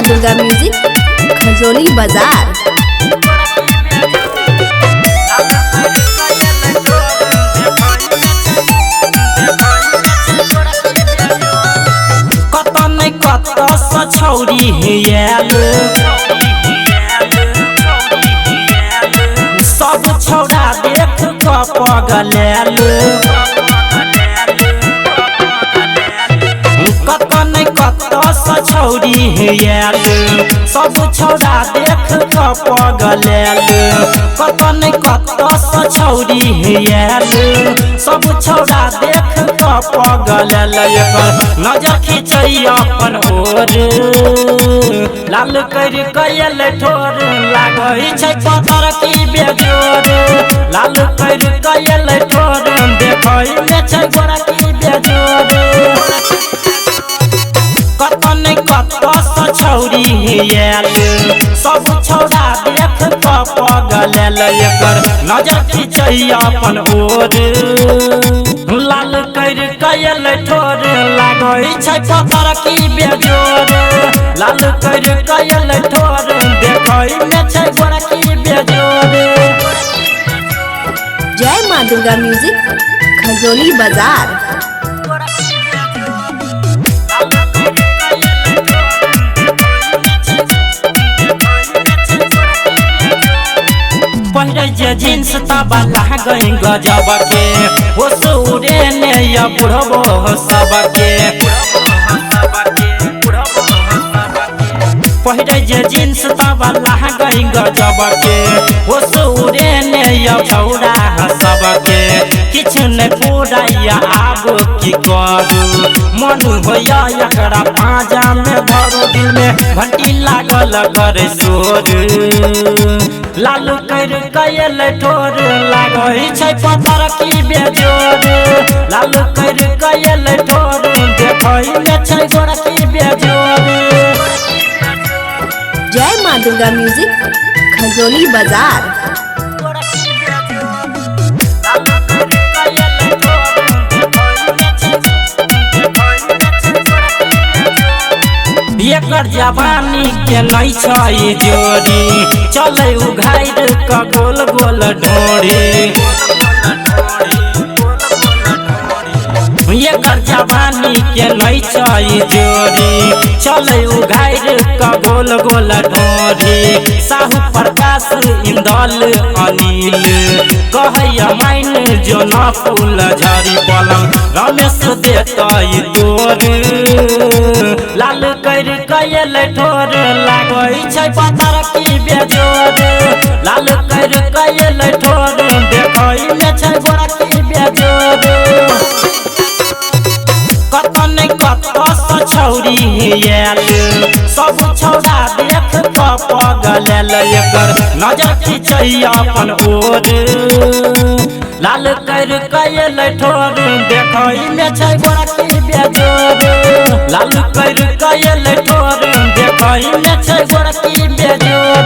Durga music Khajauli बाजार। छौरी सब छौड़ा देख क पगलैल कत नहीं कत छौरी हेल सब छौड़ा देख क पगलैल कत नहीं कत छौरी हेल सब छौड़ा देख क पगलैल नजर खींचै अपन ओर लाल कर कयल ठोर लागै छै पतर की बेजोर लाल कर कयल ठोर देखै में छै गोरा की बेजोर कत नहीं कत छौरी हेल सब छौड़ा देख क पगलैल एकर नजर खींचै अपन ओर लाल कर कयल ठोर लागै छै पतर की बेजोर लाल कर कयल ठोर देखै में छै गोरा की बेजोर। जय माँ दुर्गा म्यूजिक खजोली बाजार। पहिरे जे जींस तबा लागै गजब के हो सूरे ने या बुढ़बो सबके पहिरे जे जींस तबा लागै गजब के हो सूरे ने या छौड़ा सबके किछ नै पूराया आब की करू मन होया एकरा पाजा में धरो दिल में घंटी लागल करे शोर लाल कर कयल ठोर लागै छै पतर की बेजोर लाल कर कयल ठोर देखै में छै गोरा की बेजोर। जय माँ दुर्गा म्यूजिक खजोली बाजार। एकर जवानी के नहीं छै जोरी चले उघार क गोल गोल ढोरी एकर जवानी के नहीं छै जोरी चले उघार क गोल गोल ढोरी साहू प्रकाश इंदल अनिल कहैया माइन जो न फूल झरी पलंग रमेश देतै तोर लाल कर कयल ठोर लागै छै पतर की बेजोर लाल कर कयल ठोर देखै में छै गोरा की बेजोर कत नहीं कत छौरी हेल सब छौड़ा देख क पगलैल एकर नजर खींचै अपन ओर लाल कर कयल ठोर देखै में छै गोरा की बेजोर लाल कर कयल ठोर देखै में छै गोरा की बेजोर।